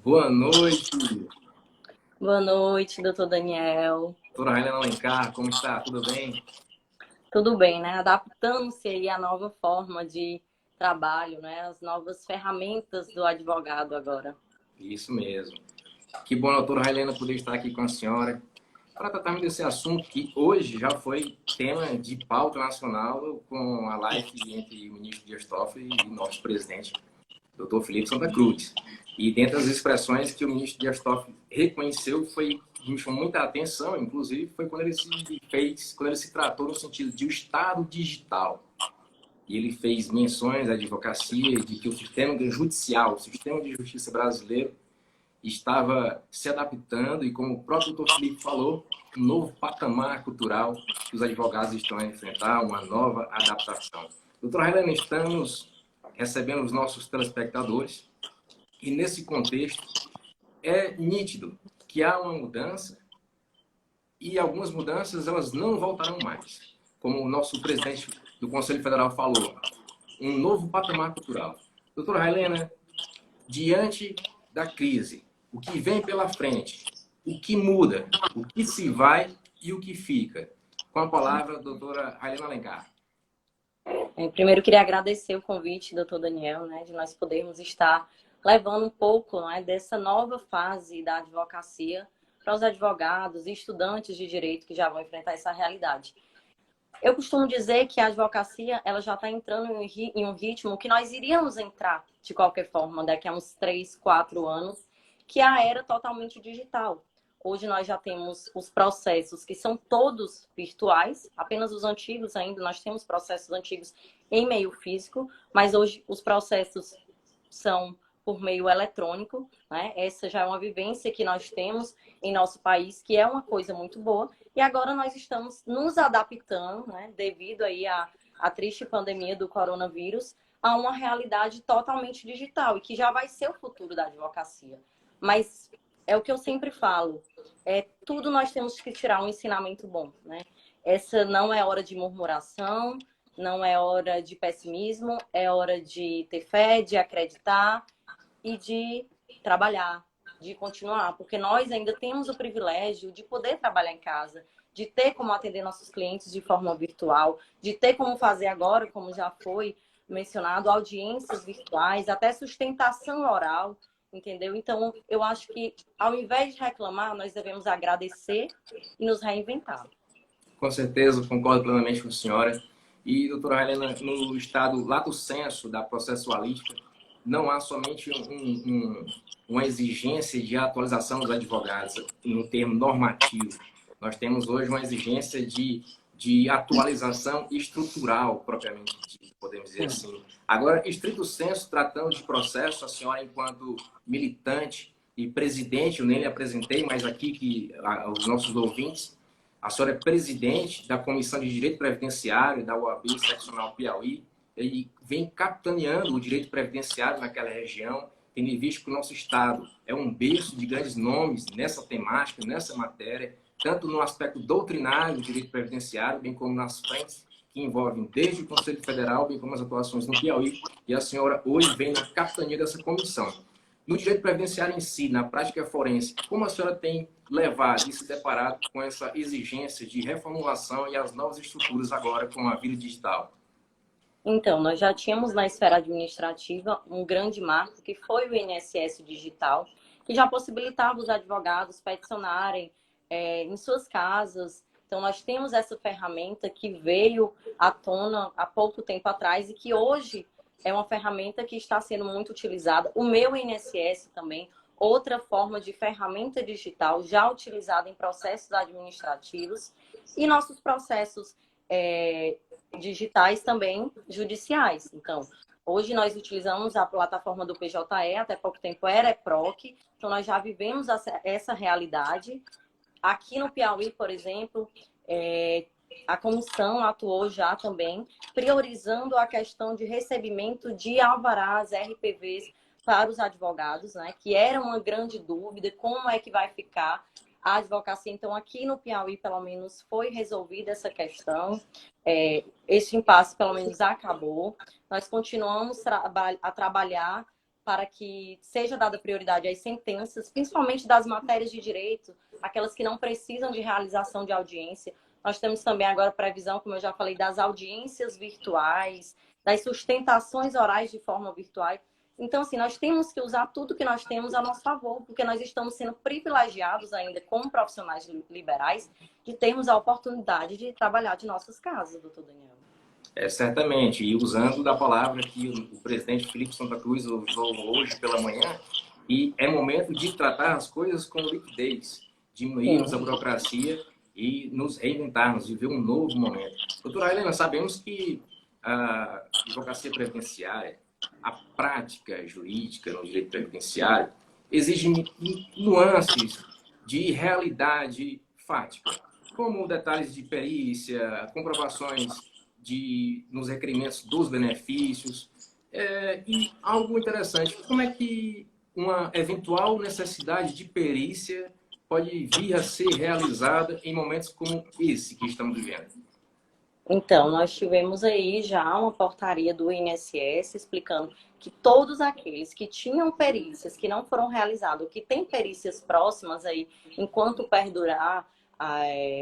Boa noite, Boa noite, doutor Daniel. doutora Helena Alencar, como está? Tudo bem? Tudo bem, né? Adaptando-se aí à nova forma de trabalho, né? As novas ferramentas do advogado agora. Isso mesmo. Que bom, doutora Helena, poder estar aqui com a senhora para tratarmos desse assunto que hoje já foi tema de pauta nacional com a live entre o ministro Dias Toffoli e nosso presidente, doutor Felipe Santa Cruz. E dentre as expressões que o ministro Dias Toffoli reconheceu, que me chamou muita atenção, inclusive, foi quando ele se tratou no sentido de o Estado digital. E ele fez menções à advocacia de que o sistema judicial, o sistema de justiça brasileiro, estava se adaptando e, como o próprio doutor Felipe falou, um novo patamar cultural que os advogados estão a enfrentar, uma nova adaptação. Doutor Helena, estamos recebendo os nossos telespectadores e, nesse contexto, é nítido que há uma mudança e algumas mudanças elas não voltarão mais. Como o nosso presidente do Conselho Federal falou, um novo patamar cultural. Doutora Helena, diante da crise, o que vem pela frente, o que muda, o que se vai e o que fica? Com a palavra, doutora Helena Alencar. Primeiro, eu queria agradecer o convite, doutor Daniel, né? De nós podermos estar levando um pouco, né, dessa nova fase da advocacia para os advogados e estudantes de direito que já vão enfrentar essa realidade. Eu costumo dizer que a advocacia ela já está entrando em um ritmo que nós iríamos entrar, de qualquer forma, daqui a uns 3, 4 anos, que é a era totalmente digital. Hoje nós já temos os processos que são todos virtuais, apenas os antigos ainda, nós temos processos antigos em meio físico, mas hoje os processos são por meio eletrônico, né? Essa já é uma vivência que nós temos em nosso país, que é uma coisa muito boa. E agora nós estamos nos adaptando, né, devido aí à triste pandemia do coronavírus, a uma realidade totalmente digital e que já vai ser o futuro da advocacia. Mas é o que eu sempre falo, tudo nós temos que tirar um ensinamento bom, né? Essa não é hora de murmuração, não é hora de pessimismo, é hora de ter fé, de acreditar e de trabalhar, de continuar, porque nós ainda temos o privilégio de poder trabalhar em casa, de ter como atender nossos clientes de forma virtual, de ter como fazer agora, como já foi mencionado, audiências virtuais, até sustentação oral, entendeu? Então, eu acho que ao invés de reclamar, nós devemos agradecer e nos reinventar. Com certeza, concordo plenamente com a senhora. E, doutora Helena, no estado lato sensu da processualística, não há somente uma exigência de atualização dos advogados no termo normativo. Nós temos hoje uma exigência de atualização estrutural, propriamente dito, podemos dizer assim. Agora, estrito senso, tratando de processo, a senhora, enquanto militante e presidente, eu nem lhe apresentei, mas aqui que os nossos ouvintes, a senhora é presidente da Comissão de Direito Previdenciário da UAB Seccional Piauí e vem capitaneando o direito previdenciário naquela região, tendo visto que o nosso Estado é um berço de grandes nomes nessa temática, nessa matéria, tanto no aspecto doutrinário do direito previdenciário, bem como nas frentes que envolvem desde o Conselho Federal, bem como as atuações no Piauí, e a senhora hoje vem na capitania dessa comissão. No direito previdenciário em si, na prática forense, como a senhora tem levado e se deparado com essa exigência de reformulação e as novas estruturas agora com a vida digital? Então, nós já tínhamos na esfera administrativa um grande marco, que foi o INSS digital, que já possibilitava os advogados peticionarem em suas casas. Então, nós temos essa ferramenta que veio à tona há pouco tempo atrás e que hoje é uma ferramenta que está sendo muito utilizada. O meu INSS também, outra forma de ferramenta digital já utilizada em processos administrativos e nossos processos digitais também judiciais. Então, hoje nós utilizamos a plataforma do PJE, até pouco tempo era EPROC, então nós já vivemos essa realidade. Aqui no Piauí, por exemplo, a comissão atuou já também, priorizando a questão de recebimento de alvarás, RPVs para os advogados, né? Que era uma grande dúvida, como é que vai ficar a advocacia. Então, aqui no Piauí, pelo menos, foi resolvida essa questão. Esse impasse, pelo menos, acabou. Nós continuamos a trabalhar para que seja dada prioridade às sentenças, principalmente das matérias de direito, aquelas que não precisam de realização de audiência. Nós temos também agora previsão, como eu já falei, das audiências virtuais, das sustentações orais de forma virtual. Então, assim, nós temos que usar tudo que nós temos a nosso favor, porque nós estamos sendo privilegiados ainda como profissionais liberais de termos a oportunidade de trabalhar de nossas casas, doutor Daniel. Certamente. E usando da palavra que o presidente Felipe Santa Cruz usou hoje pela manhã, e é momento de tratar as coisas com liquidez, diminuirmos a burocracia e nos reinventarmos, viver um novo momento. Doutora Helena, sabemos que a advocacia previdenciária, a prática jurídica no direito previdenciário, exige nuances de realidade fática, como detalhes de perícia, comprovações nos requerimentos dos benefícios. E algo interessante, como é que uma eventual necessidade de perícia pode vir a ser realizada em momentos como esse que estamos vivendo? Então, nós tivemos aí já uma portaria do INSS explicando que todos aqueles que tinham perícias que não foram realizadas, que têm perícias próximas aí, enquanto perdurar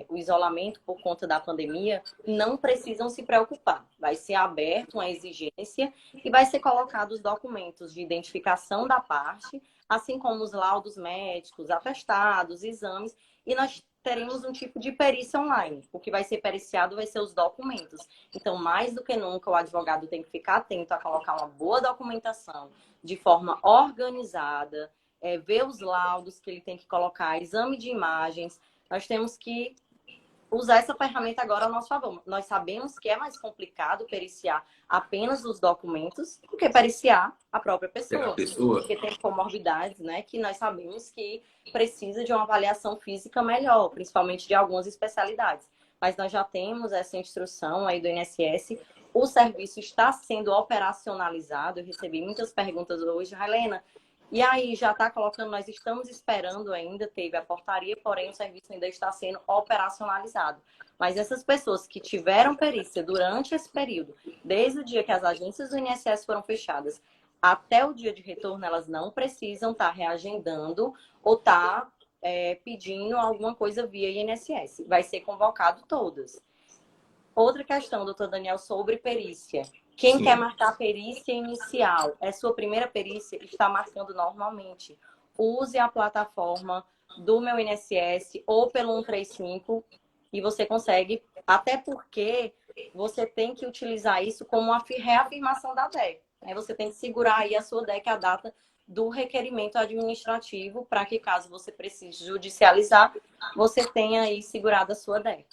o isolamento por conta da pandemia, não precisam se preocupar. Vai ser aberta uma exigência e vai ser colocado os documentos de identificação da parte, assim como os laudos médicos, atestados, exames, e nós teremos um tipo de perícia online. O que vai ser periciado vai ser os documentos. Então, mais do que nunca, o advogado tem que ficar atento a colocar uma boa documentação de forma organizada, ver os laudos que ele tem que colocar, exame de imagens. Nós temos que usar essa ferramenta agora ao nosso favor. Nós sabemos que é mais complicado periciar apenas os documentos do que periciar a própria pessoa. Porque tem comorbidades, né, que nós sabemos que precisa de uma avaliação física melhor, principalmente de algumas especialidades. Mas nós já temos essa instrução aí do INSS. O serviço está sendo operacionalizado. Eu recebi muitas perguntas hoje. Helena, e aí, já está colocando, nós estamos esperando ainda, teve a portaria, porém o serviço ainda está sendo operacionalizado. Mas essas pessoas que tiveram perícia durante esse período, desde o dia que as agências do INSS foram fechadas até o dia de retorno, elas não precisam estar reagendando ou estar pedindo alguma coisa via INSS. Vai ser convocado todas. Outra questão, doutor Daniel, sobre perícia. Quem Sim. quer marcar a perícia inicial, é sua primeira perícia, está marcando normalmente. Use a plataforma do meu INSS ou pelo 135 e você consegue, até porque você tem que utilizar isso como uma reafirmação da DEC. Você tem que segurar aí a sua DEC, a data do requerimento administrativo, para que caso você precise judicializar, você tenha aí segurado a sua DEC.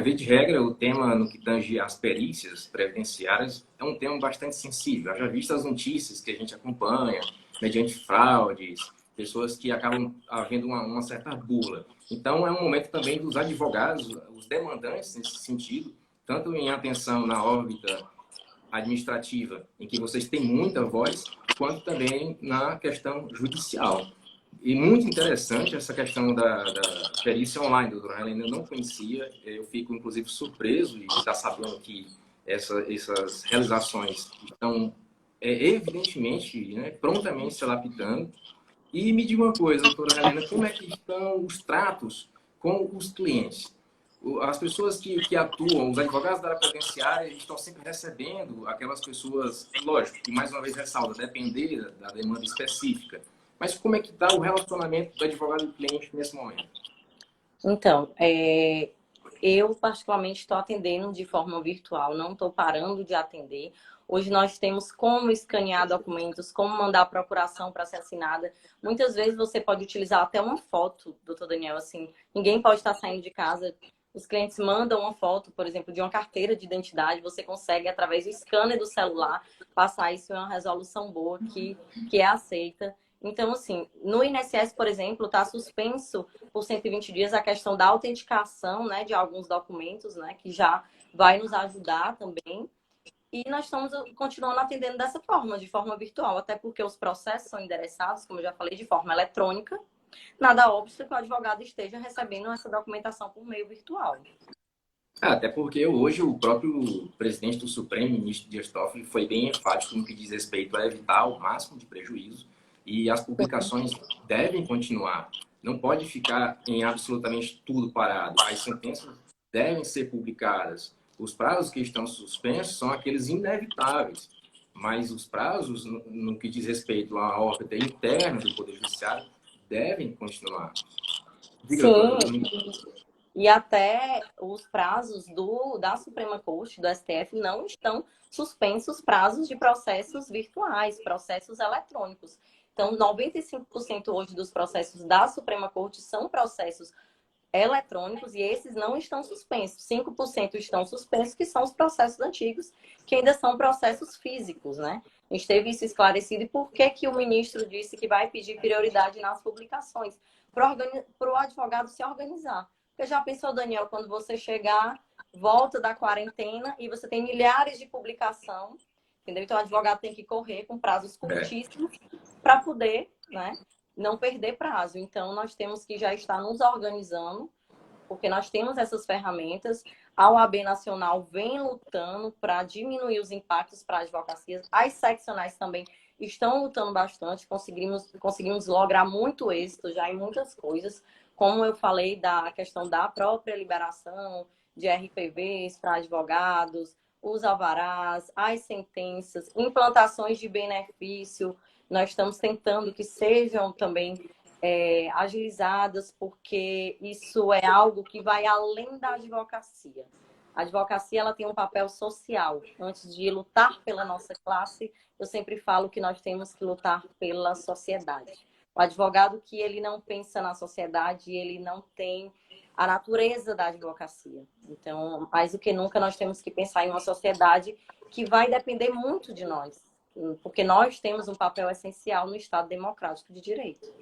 Via de regra, o tema no que tange às perícias previdenciárias é um tema bastante sensível. Já visto as notícias que a gente acompanha, mediante fraudes, pessoas que acabam havendo uma certa burla. Então, é um momento também dos advogados, os demandantes nesse sentido, tanto em atenção na órbita administrativa, em que vocês têm muita voz, quanto também na questão judicial. E muito interessante essa questão da perícia online, doutora Helena. Eu não conhecia, eu fico inclusive surpreso de estar sabendo que essas realizações estão evidentemente, né, prontamente se lapidando. E me diga uma coisa, doutora Helena, como é que estão os tratos com os clientes? As pessoas que atuam, os advogados da área previdenciária, estão sempre recebendo aquelas pessoas, lógico, que mais uma vez ressalta, depender da demanda específica. Mas como é que está o relacionamento do advogado e do cliente nesse momento? Então, eu particularmente estou atendendo de forma virtual, não estou parando de atender. Hoje nós temos como escanear documentos, como mandar a procuração para ser assinada. Muitas vezes você pode utilizar até uma foto, doutor Daniel, assim, ninguém pode estar saindo de casa. Os clientes mandam uma foto, por exemplo, de uma carteira de identidade, você consegue, através do scanner do celular, passar isso em uma resolução boa que é aceita. Então, assim, no INSS, por exemplo, está suspenso por 120 dias a questão da autenticação, né, de alguns documentos, né, que já vai nos ajudar também. E nós estamos continuando atendendo dessa forma, de forma virtual, até porque os processos são endereçados, como eu já falei, de forma eletrônica. Nada óbvio que o advogado esteja recebendo essa documentação por meio virtual. Até porque hoje o próprio presidente do Supremo, ministro Dias Toffoli, foi bem enfático no que diz respeito a evitar o máximo de prejuízo e as publicações devem continuar. Não pode ficar em absolutamente tudo parado. As sentenças devem ser publicadas. Os prazos que estão suspensos são aqueles inevitáveis, mas os prazos, no que diz respeito à órbita interna do Poder Judiciário, devem continuar. Diga, doutora. Sim, e até os prazos da Suprema Corte, do STF, não estão suspensos prazos de processos virtuais, processos eletrônicos. Então, 95% hoje dos processos da Suprema Corte são processos eletrônicos e esses não estão suspensos. 5% estão suspensos, que são os processos antigos, que ainda são processos físicos, né? A gente teve isso esclarecido. E por que que o ministro disse que vai pedir prioridade nas publicações? Para o advogado se organizar. Porque já pensou, Daniel, quando você chegar, volta da quarentena e você tem milhares de publicação, entendeu? Então, o advogado tem que correr com prazos curtíssimos para poder, né, não perder prazo. Então, nós temos que já estar nos organizando, porque nós temos essas ferramentas. A OAB Nacional vem lutando para diminuir os impactos para a advocacia. As seccionais também estão lutando bastante. Conseguimos lograr muito êxito já em muitas coisas. Como eu falei da questão da própria liberação de RPVs para advogados, os alvarás, as sentenças, implantações de benefício. Nós estamos tentando que sejam também agilizadas, porque isso é algo que vai além da advocacia. A advocacia ela tem um papel social. Antes de lutar pela nossa classe, eu sempre falo que nós temos que lutar pela sociedade. O advogado que ele não pensa na sociedade, ele não tem a natureza da advocacia. Então, mais do que nunca, nós temos que pensar em uma sociedade que vai depender muito de nós, porque nós temos um papel essencial no Estado democrático de direito.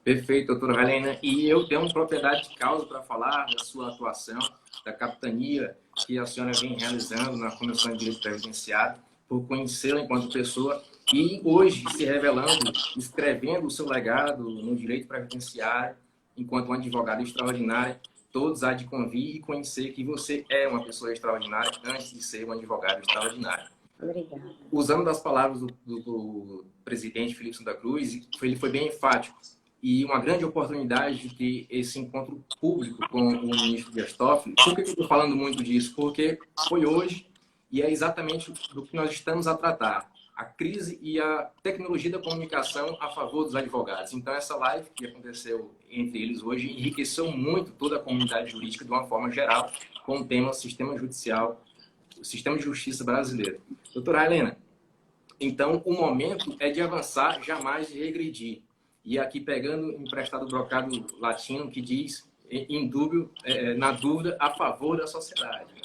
Perfeito, doutora Helena. E eu tenho propriedade de causa para falar da sua atuação, da capitania que a senhora vem realizando na Comissão de Direito Previdenciário, por conhecê-la enquanto pessoa e hoje se revelando, escrevendo o seu legado no direito previdenciário, enquanto um advogado extraordinário. Todos há de convir e conhecer que você é uma pessoa extraordinária antes de ser um advogado extraordinário. Obrigada. Usando das palavras do presidente Felipe Santa Cruz, ele foi bem enfático e uma grande oportunidade de ter esse encontro público com o ministro Dias Toffoli. Por que eu estou falando muito disso? Porque foi hoje e é exatamente do que nós estamos a tratar. A crise e a tecnologia da comunicação a favor dos advogados. Então, essa live que aconteceu entre eles hoje enriqueceu muito toda a comunidade jurídica de uma forma geral, com o tema sistema judicial, o sistema de justiça brasileiro. Doutora Helena, então o momento é de avançar, jamais de regredir. E aqui pegando emprestado o brocado latino que diz, em dúvida, na dúvida, a favor da sociedade. Né?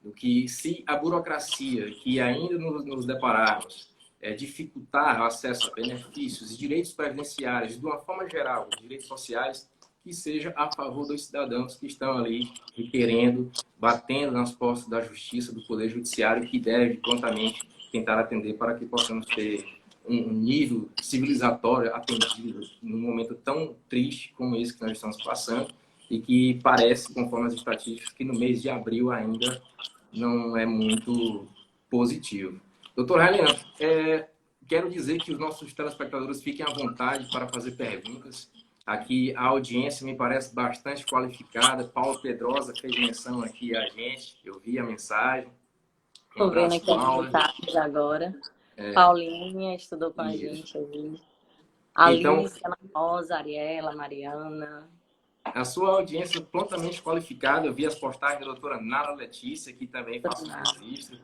Do que se a burocracia que ainda nos depararmos dificultar o acesso a benefícios e direitos previdenciários de uma forma geral, direitos sociais, que seja a favor dos cidadãos que estão ali requerendo, batendo nas portas da justiça, do Poder Judiciário, que deve prontamente tentar atender para que possamos ter um nível civilizatório atendido num momento tão triste como esse que nós estamos passando e que parece, conforme as estatísticas, que no mês de abril ainda não é muito positivo. Doutor Helena, quero dizer que os nossos telespectadores fiquem à vontade para fazer perguntas. Aqui a audiência me parece bastante qualificada. Paulo Pedrosa fez menção aqui a gente, eu vi a mensagem. Estou vendo aqui as mensagens agora. Paulinha estudou com a gente, eu vi. Alice, Ana Rosa, Ariela, Mariana. A sua audiência prontamente qualificada. Eu vi as postagens da doutora Nara Letícia, que também faz registro.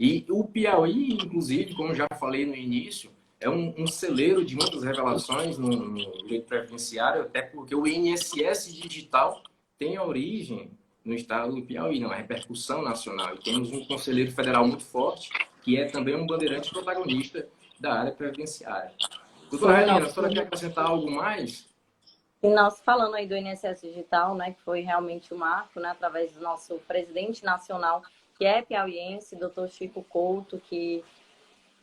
E o Piauí, inclusive, como já falei no início, é um celeiro de muitas revelações no direito previdenciário, até porque o INSS digital tem origem no estado do Piauí, não, é repercussão nacional. E temos um conselheiro federal muito forte, que é também um bandeirante protagonista da área previdenciária. Doutora Helena, a senhora quer acrescentar algo mais? E nós falando aí do INSS Digital, né, que foi realmente um marco, né, através do nosso presidente nacional, que é piauiense, doutor Chico Couto, que,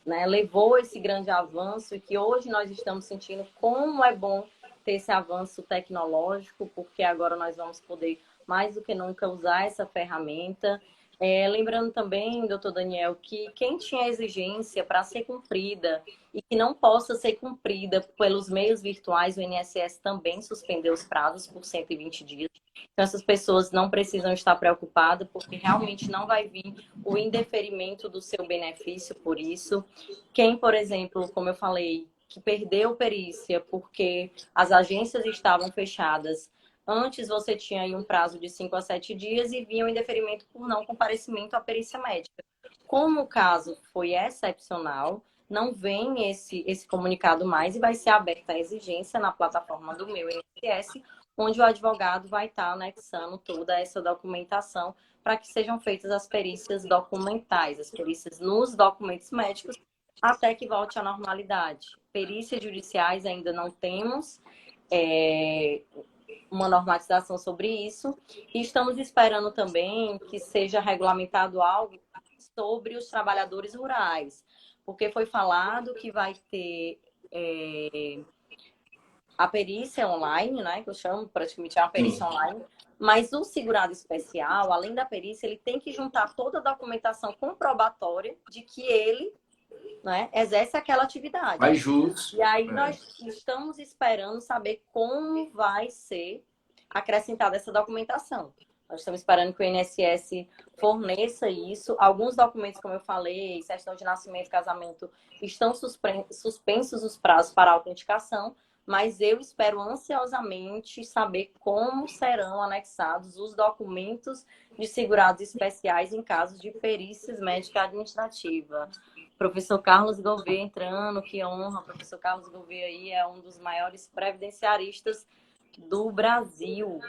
né, levou esse grande avanço e que hoje nós estamos sentindo como é bom ter esse avanço tecnológico, porque agora nós vamos poder mais do que nunca, usar essa ferramenta. Lembrando também, doutor Daniel, que quem tinha exigência para ser cumprida e que não possa ser cumprida pelos meios virtuais, o INSS também suspendeu os prazos por 120 dias. Então, essas pessoas não precisam estar preocupadas, porque realmente não vai vir o indeferimento do seu benefício por isso. Quem, por exemplo, como eu falei, que perdeu perícia porque as agências estavam fechadas, antes você tinha aí um prazo de 5 a 7 dias e vinha o indeferimento por não comparecimento à perícia médica. Como o caso foi excepcional, não vem esse comunicado mais e vai ser aberta a exigência na plataforma do meu INSS, onde o advogado vai estar anexando toda essa documentação para que sejam feitas as perícias documentais, as perícias nos documentos médicos, até que volte à normalidade. Perícias judiciais ainda não temos uma normatização sobre isso. E estamos esperando também que seja regulamentado algo sobre os trabalhadores rurais, porque foi falado que vai ter a perícia online, né, que eu chamo praticamente uma perícia online, mas o segurado especial, além da perícia, ele tem que juntar toda a documentação comprobatória de que ele, né, exerce aquela atividade. Vai jus. E aí nós estamos esperando saber como vai ser acrescentada essa documentação. Nós estamos esperando que o INSS forneça isso. Alguns documentos, como eu falei, certidão de nascimento, casamento, estão suspensos os prazos para autenticação, mas eu espero ansiosamente saber como serão anexados os documentos de segurados especiais em casos de perícias médica administrativa. Professor Carlos Gouveia entrando, que honra. Professor Carlos Gouveia aí é um dos maiores previdenciaristas do Brasil.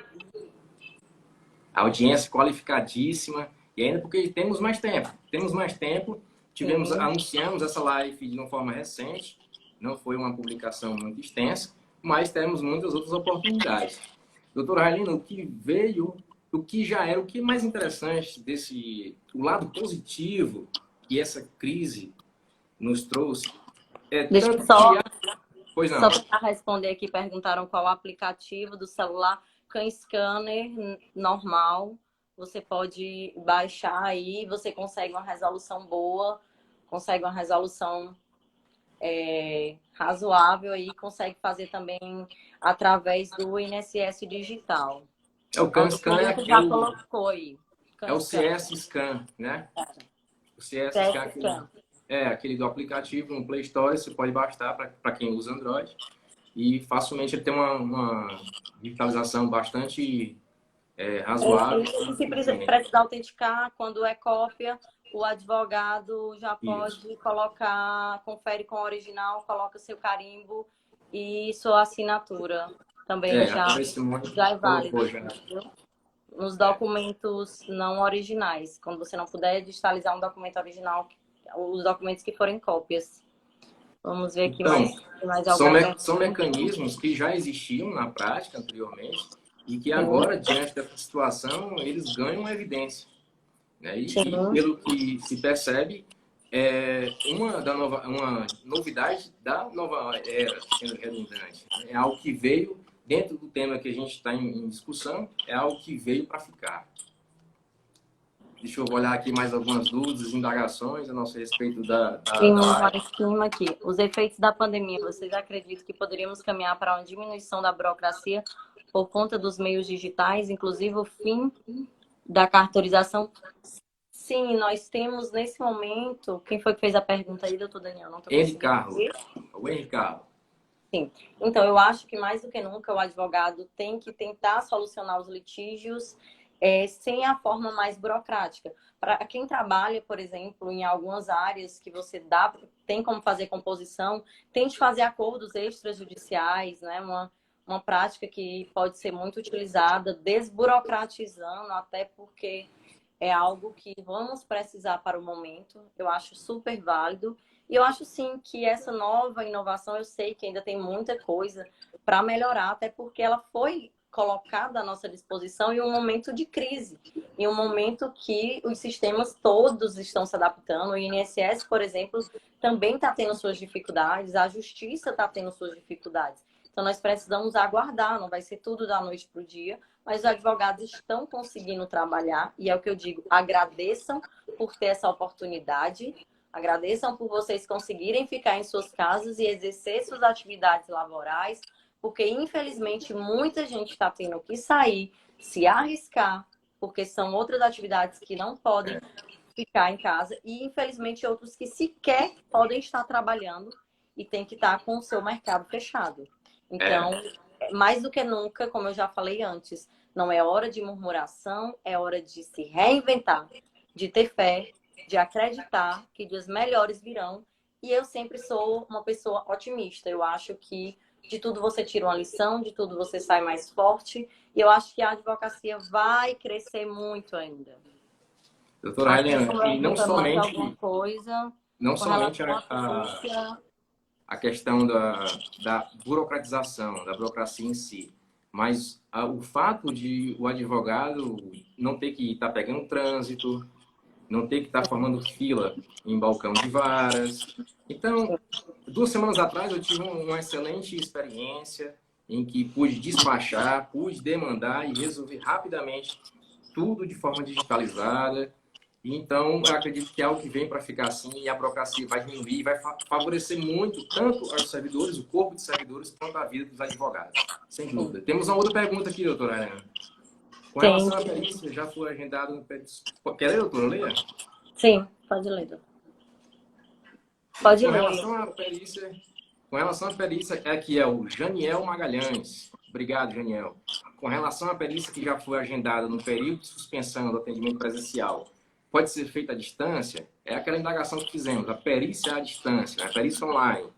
Audiência qualificadíssima. E ainda porque temos mais tempo. Anunciamos essa live de uma forma recente. Não foi uma publicação muito extensa, mas temos muitas outras oportunidades. Doutor Railino, o que já era, o que mais interessante o lado positivo que essa crise nos trouxe Deixa eu só Pois não. Só para responder aqui, perguntaram qual o aplicativo do celular. Com scanner normal, você pode baixar aí, você consegue uma resolução boa, consegue uma resolução razoável aí, consegue fazer também através do INSS digital. O CanScan é aquele... já colocou aí. É o CS Scan, né? O CS Scan aquele do aplicativo no Play Store, você pode baixar para quem usa Android. E facilmente ele tem uma digitalização bastante razoável. E se precisar autenticar, quando é cópia, o advogado já pode colocar, confere com o original, coloca seu carimbo e sua assinatura. Também já é válido. Nos documentos não originais. Quando você não puder digitalizar um documento original, os documentos que forem cópias. Vamos ver aqui mais alguns. São mecanismos que já existiam na prática anteriormente e que agora, diante dessa situação, eles ganham evidência. Né? E pelo que se percebe, uma novidade da nova era, sendo redundante. É algo que veio, dentro do tema que a gente está em discussão, é algo que veio para ficar. Deixa eu olhar aqui mais algumas dúvidas, indagações a nosso respeito da aqui. Os efeitos da pandemia, vocês acreditam que poderíamos caminhar para uma diminuição da burocracia por conta dos meios digitais, inclusive o fim da cartorização? Sim, nós temos nesse momento... Quem foi que fez a pergunta aí, doutor Daniel? Não estou conseguindo. O Henrique Carlos. Sim. Então, eu acho que mais do que nunca o advogado tem que tentar solucionar os litígios sem a forma mais burocrática. Para quem trabalha, por exemplo, em algumas áreas que você tem como fazer composição, tente fazer acordos extrajudiciais, né? Uma prática que pode ser muito utilizada, desburocratizando, até porque é algo que vamos precisar para o momento. Eu acho super válido. E eu acho, sim, que essa nova inovação, eu sei que ainda tem muita coisa para melhorar, até porque ela foi colocada à nossa disposição em um momento de crise, em um momento que os sistemas todos estão se adaptando. O INSS, por exemplo, também está tendo suas dificuldades, a justiça está tendo suas dificuldades. Então, nós precisamos aguardar, não vai ser tudo da noite para o dia, mas os advogados estão conseguindo trabalhar, e é o que eu digo, agradeçam por ter essa oportunidade, agradeçam por vocês conseguirem ficar em suas casas e exercer suas atividades laborais, porque, infelizmente, muita gente está tendo que sair, se arriscar, porque são outras atividades que não podem ficar em casa, e, infelizmente, outros que sequer podem estar trabalhando e tem que estar com o seu mercado fechado. Então, mais do que nunca, como eu já falei antes, não é hora de murmuração, é hora de se reinventar, de ter fé, de acreditar que dias melhores virão. E eu sempre sou uma pessoa otimista. Eu acho que de tudo você tira uma lição, de tudo você sai mais forte. E eu acho que a advocacia vai crescer muito ainda. Doutora Helena, e não Mais somente, alguma coisa não com somente relação à polícia? a questão da burocratização, da burocracia em si, mas o fato de o advogado não ter que estar pegando trânsito, não ter que estar formando fila em balcão de varas. Então, 2 semanas atrás eu tive uma excelente experiência em que pude despachar, pude demandar e resolver rapidamente tudo de forma digitalizada. Então, eu acredito que é algo que vem para ficar assim e a burocracia vai diminuir, vai favorecer muito tanto aos servidores, o corpo de servidores, quanto a vida dos advogados, sem dúvida. Temos uma outra pergunta aqui, doutora Helena. Com Sim, relação à perícia, já foi agendado no perícia. Quer ler, doutora? Leia? sim, pode ler. Pode Com ler. relação à perícia, aqui é o Janiel Magalhães. Obrigado, Janiel. Com relação à perícia que já foi agendada no período de suspensão do atendimento presencial, pode ser feita à distância? É aquela indagação que fizemos, a perícia à distância, a perícia online.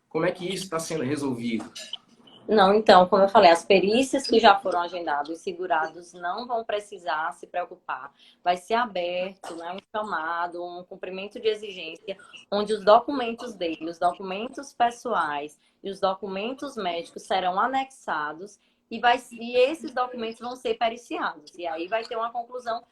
Como é que isso está sendo resolvido? Não, então, como eu falei, as perícias que já foram agendadas, os segurados não vão precisar se preocupar. Vai ser aberto, né, um chamado, um cumprimento de exigência, onde os documentos dele, os documentos pessoais e os documentos médicos serão anexados e esses documentos vão ser periciados. E aí vai ter uma conclusão,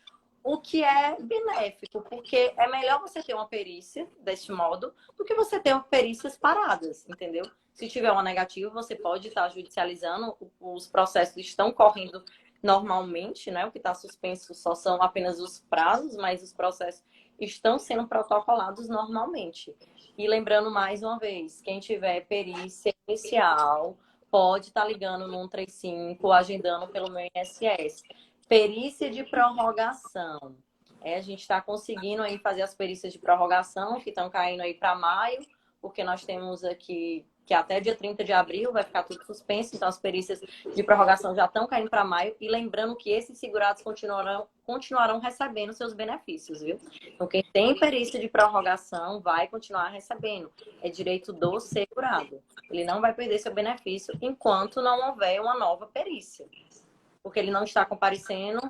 o que é benéfico, porque é melhor você ter uma perícia deste modo do que você ter perícias paradas, entendeu? Se tiver uma negativa, você pode estar judicializando, os processos estão correndo normalmente, né? O que está suspenso só são apenas os prazos, mas os processos estão sendo protocolados normalmente. E lembrando mais uma vez, quem tiver perícia inicial pode estar ligando no 135, agendando pelo meu INSS. Perícia de prorrogação. A gente está conseguindo aí fazer as perícias de prorrogação, que estão caindo aí para maio, porque nós temos aqui que até dia 30 de abril vai ficar tudo suspenso, então as perícias de prorrogação já estão caindo para maio, e lembrando que esses segurados continuarão recebendo seus benefícios, viu? Então quem tem perícia de prorrogação vai continuar recebendo, é direito do segurado. Ele não vai perder seu benefício enquanto não houver uma nova perícia, porque ele não está comparecendo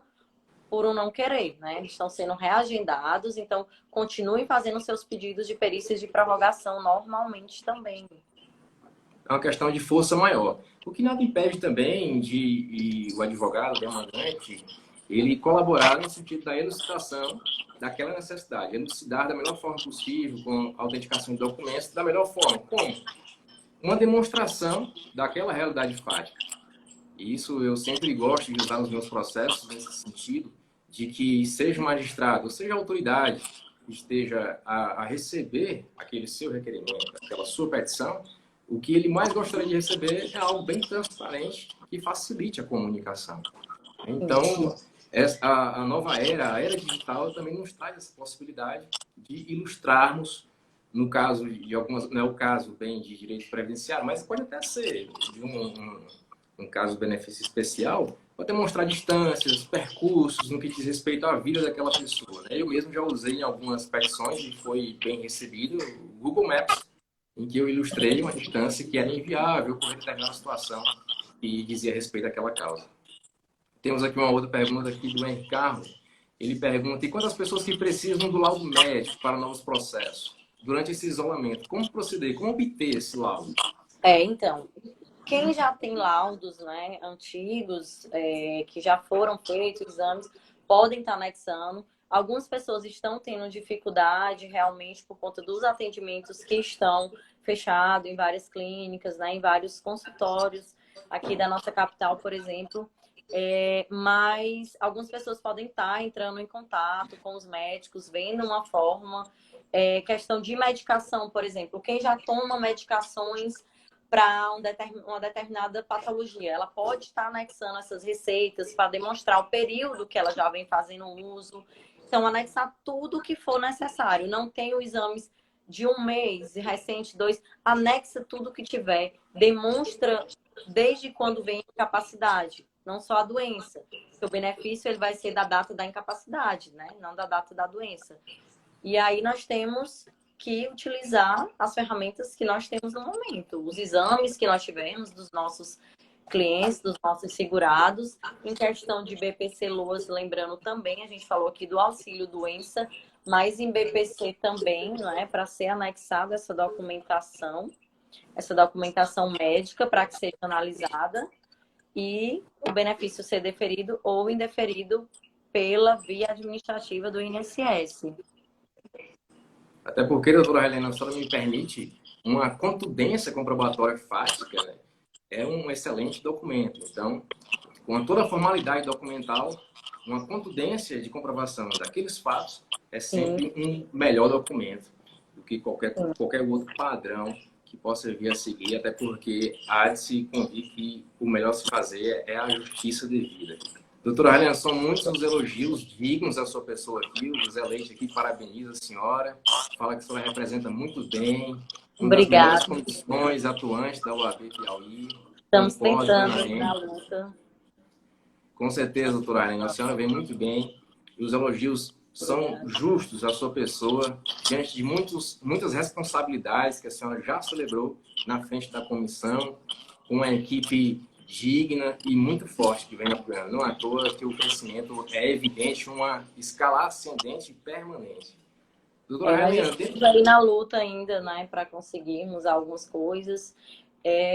por um não querer, né? Eles estão sendo reagendados, então continuem fazendo seus pedidos de perícias de prorrogação normalmente também. É uma questão de força maior. O que nada impede também de o advogado, o demandante, ele colaborar no sentido da elucidação daquela necessidade, elucidar da melhor forma possível, com autenticação de documentos, da melhor forma. Como? Uma demonstração daquela realidade fática. E isso eu sempre gosto de usar nos meus processos, nesse sentido, de que seja o magistrado, ou seja a autoridade que esteja a receber aquele seu requerimento, aquela sua petição, o que ele mais gostaria de receber é algo bem transparente que facilite a comunicação. Então, a nova era, a era digital, também nos traz essa possibilidade de ilustrarmos, no caso de algumas, não é o caso bem de direito previdenciário, mas pode até ser de um caso de benefício especial, pode demonstrar distâncias, percursos no que diz respeito à vida daquela pessoa. Né? Eu mesmo já usei em algumas petições e foi bem recebido o Google Maps, em que eu ilustrei uma distância que era inviável por determinada situação e dizia respeito àquela causa. Temos aqui uma outra pergunta aqui do Henrique Carlos. Ele pergunta: e quantas pessoas que precisam do laudo médico para novos processos? Durante esse isolamento, como proceder? Como obter esse laudo? Então, quem já tem laudos, né, antigos, que já foram feitos exames, podem estar anexando. Algumas pessoas estão tendo dificuldade realmente por conta dos atendimentos que estão fechado em várias clínicas, né, em vários consultórios aqui da nossa capital, por exemplo. Mas algumas pessoas podem estar entrando em contato com os médicos, vendo uma forma, questão de medicação, por exemplo. Quem já toma medicações para uma determinada patologia, ela pode estar anexando essas receitas para demonstrar o período que ela já vem fazendo uso. Então, anexar tudo o que for necessário. Não tem os exames de um mês, recente, 2, anexa tudo que tiver, demonstra desde quando vem a incapacidade, não só a doença. Porque o benefício ele vai ser da data da incapacidade, né? Não da data da doença. E aí nós temos que utilizar as ferramentas que nós temos no momento, os exames que nós tivemos dos nossos clientes, dos nossos segurados. Em questão de BPC Loas, lembrando também, a gente falou aqui do auxílio doença, mas em BPC também, né, para ser anexada essa documentação médica para que seja analisada e o benefício ser deferido ou indeferido pela via administrativa do INSS. Até porque, doutora Helena, a senhora me permite, uma contundência comprobatória fática, né, é um excelente documento. Então, com toda a formalidade documental, uma contundência de comprovação daqueles fatos é sempre um melhor documento do que qualquer outro padrão que possa vir a seguir, até porque há de se convir que o melhor a se fazer é a justiça devida. Doutora Helena, são muitos os elogios dignos à sua pessoa aqui. O José Leite aqui parabeniza a senhora, fala que a senhora representa muito bem, uma das melhores condições atuantes da UAB Piauí. Estamos tentando na luta. Com certeza, doutora Helena, a senhora vem muito bem. E os elogios são justos à sua pessoa, diante de muitas responsabilidades que a senhora já celebrou na frente da comissão, com uma equipe digna e muito forte que vem apoiando. Não é à toa que o crescimento é evidente, uma escala ascendente permanente. Doutora Helena, a gente está aí na luta ainda, né, para conseguirmos algumas coisas.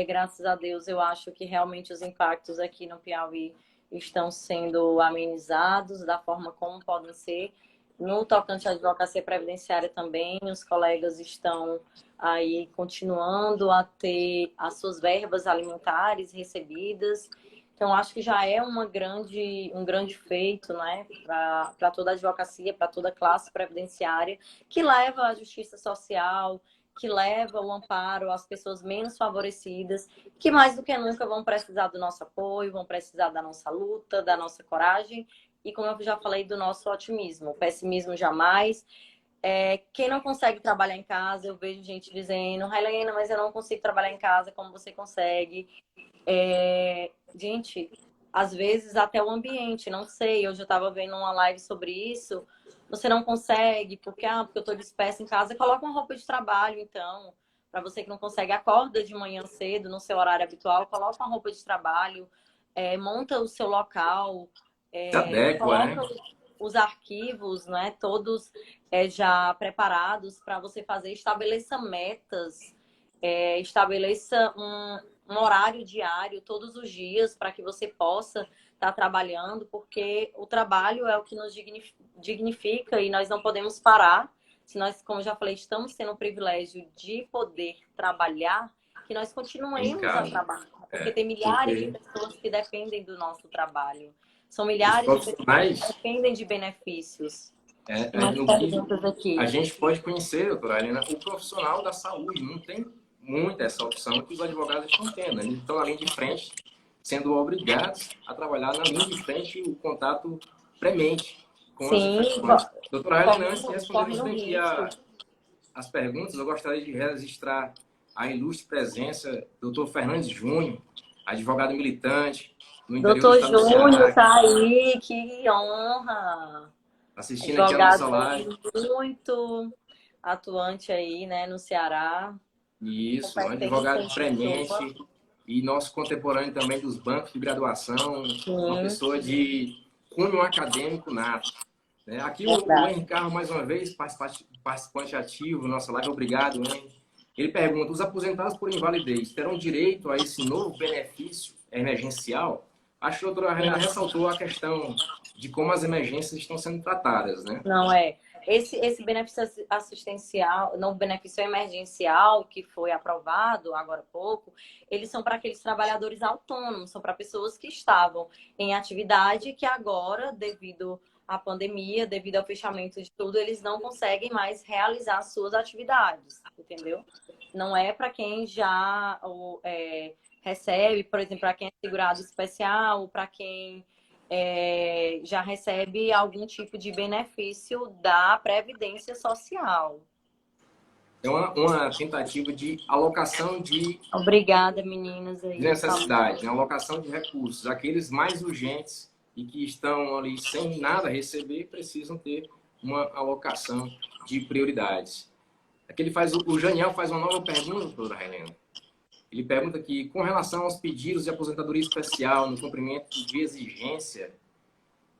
Graças a Deus, eu acho que realmente os impactos aqui no Piauí estão sendo amenizados da forma como podem ser. No tocante à advocacia previdenciária também, os colegas estão aí continuando a ter as suas verbas alimentares recebidas. Então, acho que já é um grande feito, né, para toda a advocacia, para toda a classe previdenciária, que leva à justiça social, que leva o amparo às pessoas menos favorecidas, que mais do que nunca vão precisar do nosso apoio, vão precisar da nossa luta, da nossa coragem e, como eu já falei, do nosso otimismo. Pessimismo jamais. Quem não consegue trabalhar em casa, eu vejo gente dizendo: Helena, mas eu não consigo trabalhar em casa como você consegue. Gente, às vezes até o ambiente, não sei. Hoje eu estava vendo uma live sobre isso. Você não consegue, porque eu estou dispersa em casa. Coloca uma roupa de trabalho, então. Para você que não consegue, acorda de manhã cedo, no seu horário habitual, coloca uma roupa de trabalho, monta o seu local, coloca os arquivos, né, todos já preparados para você fazer. Estabeleça metas, estabeleça um horário diário, todos os dias, para que você possa estar trabalhando, porque o trabalho é o que nos dignifica e nós não podemos parar. Se nós, como já falei, estamos tendo o privilégio de poder trabalhar, que nós continuemos a trabalhar, porque tem milhares de pessoas que dependem do nosso trabalho. São milhares de pessoas que dependem de benefícios. A gente pode conhecer, doutora Helena, o profissional da saúde. Não tem muita essa opção que os advogados estão tendo. Eles estão na linha de frente, sendo obrigados a trabalhar na linha de frente o contato premente com as infecções. Doutora Helena, antes de responder aqui as perguntas, eu gostaria de registrar a ilustre presença do doutor Fernandes Júnior, advogado militante no interior do estado do Ceará. Doutor Júnior está aí, que honra! Assistindo aqui a nossa live. Muito atuante aí, né, no Ceará. Isso, um advogado premente e nosso contemporâneo também dos bancos de graduação, uma pessoa de cunho acadêmico nato. Aqui o Henrique Carlos, mais uma vez, participante ativo da nossa live. Obrigado, Henrique. Ele pergunta: os aposentados por invalidez terão direito a esse novo benefício emergencial? Acho que a doutora Helena ressaltou a questão de como as emergências estão sendo tratadas, né? Não, esse benefício assistencial, não, benefício emergencial que foi aprovado agora há pouco, eles são para aqueles trabalhadores autônomos, são para pessoas que estavam em atividade que agora, devido à pandemia, devido ao fechamento de tudo, eles não conseguem mais realizar suas atividades, entendeu? Não é para quem já recebe, por exemplo, para quem é segurado especial, para quem já recebe algum tipo de benefício da Previdência Social. É uma tentativa de alocação de Obrigada, meninas. Aí, necessidade, né? Alocação de recursos. Aqueles mais urgentes e que estão ali sem nada a receber precisam ter uma alocação de prioridades. Aqui o Janiel faz uma nova pergunta, doutora Helena. Ele pergunta aqui, com relação aos pedidos de aposentadoria especial no cumprimento de exigência,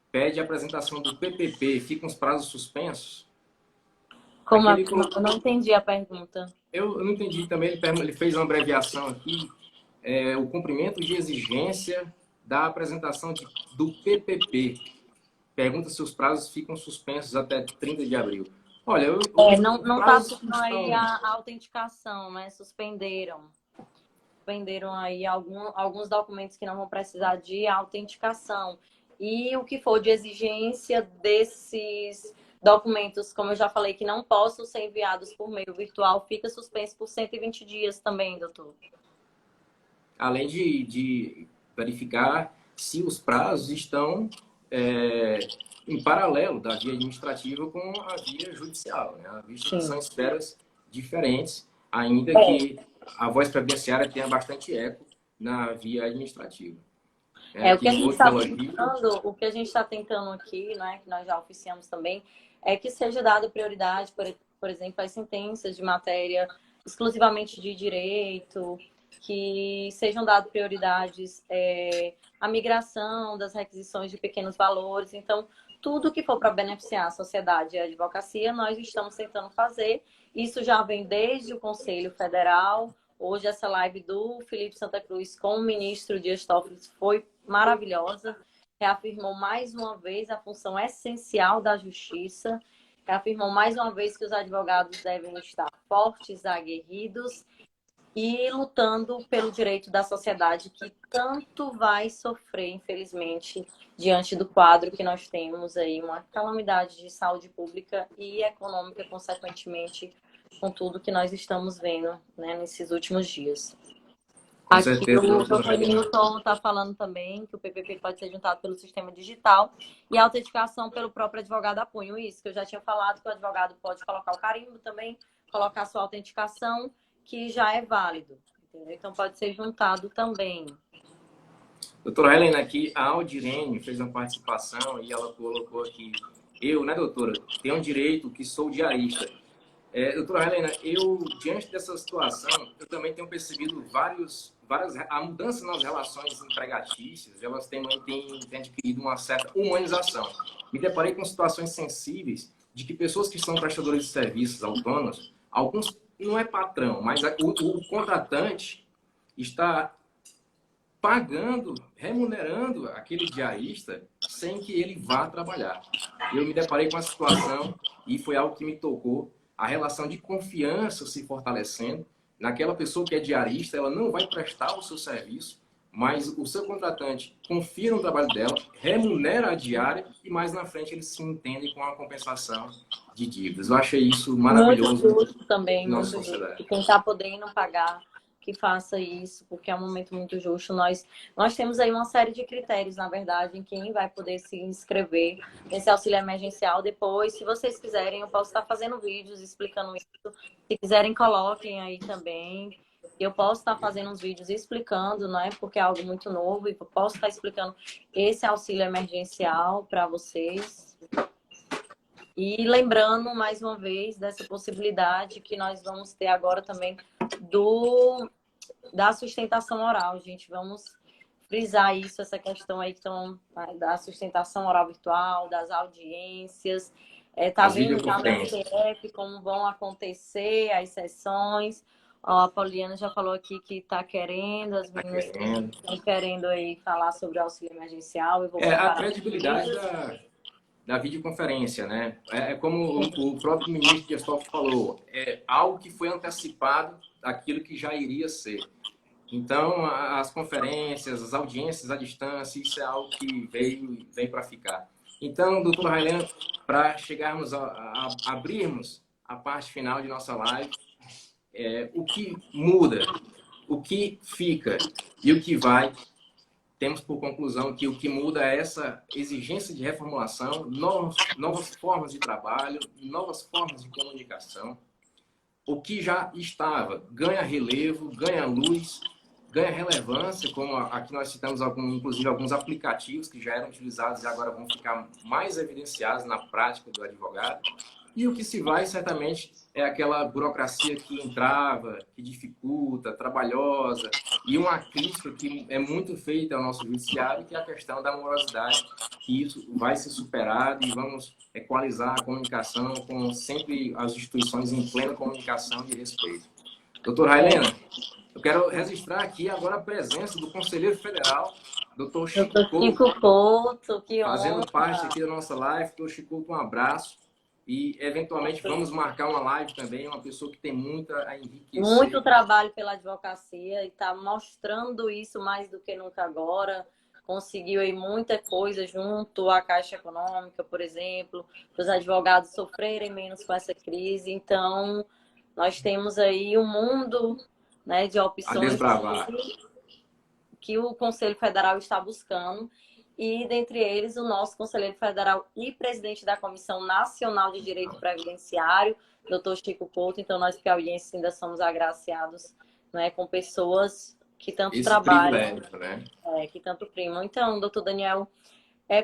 pede a apresentação do PPP, ficam os prazos suspensos? Como eu não entendi a pergunta. Eu não entendi também, ele fez uma abreviação aqui, o cumprimento de exigência da apresentação do PPP. Pergunta se os prazos ficam suspensos até 30 de abril. Olha, não está aí a autenticação, né? Suspenderam aí alguns documentos que não vão precisar de autenticação. E o que for de exigência desses documentos, como eu já falei, que não possam ser enviados por meio virtual, fica suspenso por 120 dias também, doutor. Além de verificar se os prazos estão em paralelo da via administrativa com a via judicial, né? Visto que são esferas diferentes, ainda que a voz previdenciária tenha bastante eco na via administrativa. O que a gente está tentando aqui, né, que nós já oficiamos também, é que seja dada prioridade, por exemplo, às sentenças de matéria exclusivamente de direito, que sejam dadas prioridades à migração das requisições de pequenos valores. Então, tudo que for para beneficiar a sociedade e a advocacia, nós estamos tentando fazer. Isso já vem desde o Conselho Federal. Hoje, essa live do Felipe Santa Cruz com o ministro Dias Toffoli foi maravilhosa. Reafirmou mais uma vez a função essencial da justiça. Reafirmou mais uma vez que os advogados devem estar fortes, aguerridos e lutando pelo direito da sociedade que tanto vai sofrer, infelizmente, diante do quadro que nós temos aí, uma calamidade de saúde pública e econômica, consequentemente, com tudo que nós estamos vendo, né, nesses últimos dias. Com certeza, o doutor Newton está falando também que o PPP pode ser juntado pelo sistema digital e a autenticação pelo próprio advogado a punho. Isso que eu já tinha falado, que o advogado pode colocar o carimbo também, colocar a sua autenticação, que já é válido. Entendeu? Então pode ser juntado também. Doutora Helena, aqui a Aldirene fez uma participação e ela colocou aqui, eu, né, doutora, tenho direito que sou diarista. Doutora Helena, diante dessa situação, eu também tenho percebido a mudança nas relações empregatícias, elas têm adquirido uma certa humanização. Me deparei com situações sensíveis de que pessoas que são prestadores de serviços autônomos, alguns não é patrão, mas o contratante está pagando, remunerando aquele diarista sem que ele vá trabalhar. Eu me deparei com a situação e foi algo que me tocou, a relação de confiança se fortalecendo naquela pessoa que é diarista, ela não vai prestar o seu serviço, mas o seu contratante confia no trabalho dela, remunera a diária e mais na frente eles se entendem com a compensação de dívidas. Eu achei isso maravilhoso. Muito justo também, muito justo. Quem está podendo pagar, que faça isso, porque é um momento muito justo. Nós temos aí uma série de critérios, na verdade, em quem vai poder se inscrever nesse auxílio emergencial depois. Se vocês quiserem, eu posso estar fazendo vídeos explicando isso. Se quiserem, coloquem aí também. Eu posso estar fazendo uns vídeos explicando, não é? Porque é algo muito novo, e eu posso estar explicando esse auxílio emergencial para vocês. E lembrando, mais uma vez, dessa possibilidade que nós vamos ter agora também da sustentação oral, gente. Vamos frisar isso, essa questão aí da sustentação oral virtual, das audiências. Tá vendo já no PDF como vão acontecer as sessões. Ó, a Poliana já falou aqui que está querendo, as meninas estão querendo aí falar sobre o auxílio emergencial. Eu vou a credibilidade da videoconferência, né? É como o próprio ministro Dias Toffoli falou, é algo que foi antecipado daquilo que já iria ser. Então, as conferências, as audiências à distância, isso é algo que veio para ficar. Então, doutor Railan, para chegarmos a abrirmos a parte final de nossa live, o que muda, o que fica e o que vai, temos por conclusão que o que muda é essa exigência de reformulação, novas formas de trabalho, novas formas de comunicação. O que já estava ganha relevo, ganha luz, ganha relevância, como aqui nós citamos inclusive alguns aplicativos que já eram utilizados e agora vão ficar mais evidenciados na prática do advogado. E o que se vai, certamente, é aquela burocracia que entrava, que dificulta, trabalhosa, e uma crítica que é muito feita ao nosso judiciário, que é a questão da morosidade, que isso vai ser superado e vamos equalizar a comunicação com sempre as instituições em plena comunicação de respeito. Doutor Railena, eu quero registrar aqui agora a presença do Conselheiro Federal, doutor Chico Couto, que fazendo honra. parte aqui da nossa live. Doutor Chico Couto, um abraço. E, eventualmente, vamos marcar uma live também, uma pessoa que tem muito a enriquecer. Muito trabalho pela advocacia e está mostrando isso mais do que nunca agora. Conseguiu aí muita coisa junto à Caixa Econômica, por exemplo, para os advogados sofrerem menos com essa crise. Então, nós temos aí um mundo, né, de opções que o Conselho Federal está buscando. E, dentre eles, o nosso Conselheiro Federal e presidente da Comissão Nacional de Direito Previdenciário, doutor Chico Couto. Então, nós piauienses ainda somos agraciados, né, com pessoas que tanto trabalham, né? que tanto primam. Então, doutor Daniel,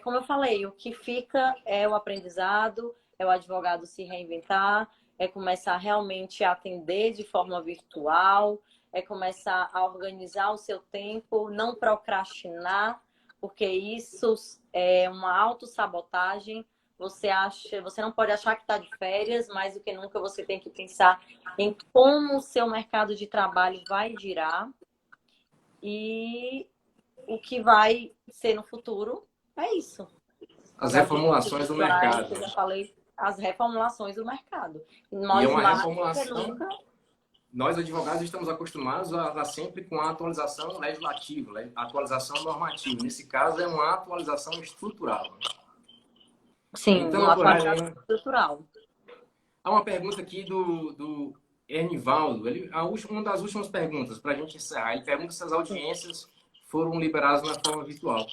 como eu falei, o que fica é o aprendizado, é o advogado se reinventar, é começar realmente a atender de forma virtual, é começar a organizar o seu tempo, não procrastinar, porque isso é uma autossabotagem. Você não pode achar que está de férias, mais do que nunca você tem que pensar em como o seu mercado de trabalho vai girar e o que vai ser no futuro é isso. As reformulações do mercado. Eu já falei, as reformulações do mercado. E é uma reformulação. Nós, advogados, estamos acostumados a sempre com a atualização legislativa, a atualização normativa. Nesse caso, é uma atualização estrutural. Sim, então, uma atualização estrutural. Há uma pergunta aqui do Ernivaldo. Uma das últimas perguntas, para a gente encerrar. Ele pergunta se as audiências foram liberadas na forma virtual.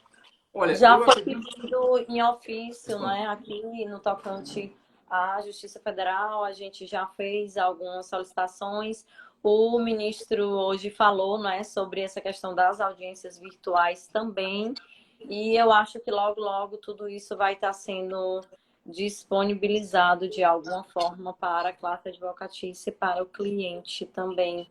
Olha, já foi pedido em ofício, né? Aqui no tocante à Justiça Federal, a gente já fez algumas solicitações. O ministro hoje falou, né, sobre essa questão das audiências virtuais também. E eu acho que logo, logo tudo isso vai estar sendo disponibilizado de alguma forma para a classe advocatícia e para o cliente também.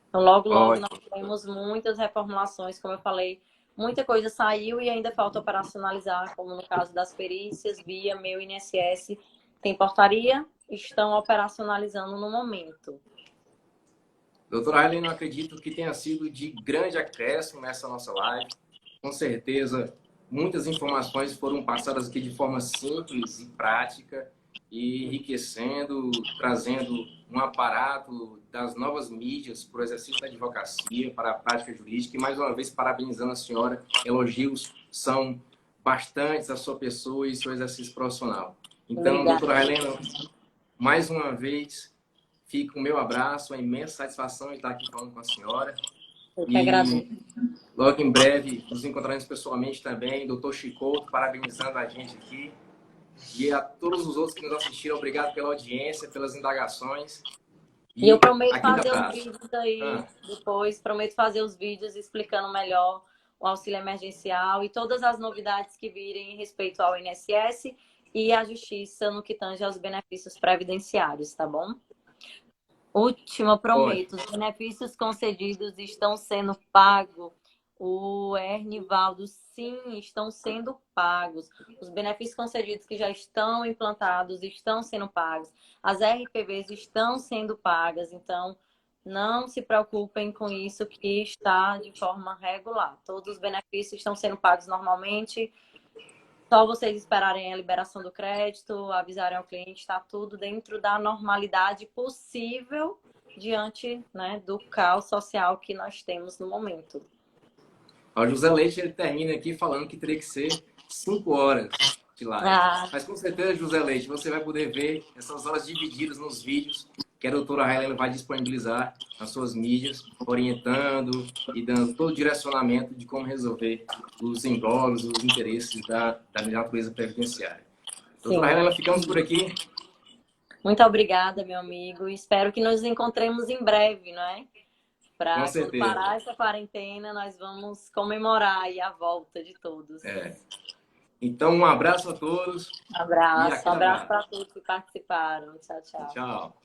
Então, logo, logo nós teremos muitas reformulações, como eu falei. Muita coisa saiu e ainda falta operacionalizar, como no caso das perícias, via meu INSS. Tem portaria, estão operacionalizando no momento. Doutora Aileen, eu acredito que tenha sido de grande acréscimo nessa nossa live. Com certeza, muitas informações foram passadas aqui de forma simples e prática e enriquecendo, trazendo um aparato das novas mídias para o exercício da advocacia, para a prática jurídica. E, mais uma vez, parabenizando a senhora. Elogios são bastantes à sua pessoa e seu exercício profissional. Então, obrigada, doutora Helena, mais uma vez, fica o meu abraço, uma imensa satisfação de estar aqui falando com a senhora. Eu que agradeço. Logo em breve, nos encontraremos pessoalmente também. Doutor Chico, parabenizando a gente aqui. E a todos os outros que nos assistiram, obrigado pela audiência, pelas indagações. E eu prometo fazer os vídeos aí depois, prometo fazer os vídeos explicando melhor o auxílio emergencial e todas as novidades que virem em respeito ao INSS e à Justiça no que tange aos benefícios previdenciários, tá bom? Última, prometo, os benefícios concedidos estão sendo pagos. O Ernivaldo, sim, estão sendo pagos. Os benefícios concedidos que já estão implantados estão sendo pagos. As RPVs estão sendo pagas. Então, não se preocupem com isso, que está de forma regular. Todos os benefícios estão sendo pagos normalmente. Só vocês esperarem a liberação do crédito, avisarem ao cliente, está tudo dentro da normalidade possível diante, né, do caos social que nós temos no momento. O José Leite ele termina aqui falando que teria que ser 5 horas de live. Mas com certeza, José Leite, você vai poder ver essas horas divididas nos vídeos que a doutora Helena vai disponibilizar nas suas mídias, orientando e dando todo o direcionamento de como resolver os imbróglios, os interesses da natureza previdenciária. Doutora Helena, ficamos por aqui. Muito obrigada, meu amigo. Espero que nos encontremos em breve, não é? Para quando parar essa quarentena, nós vamos comemorar aí a volta de todos. Então, um abraço a todos. Um abraço para todos que participaram. Tchau, tchau. Tchau.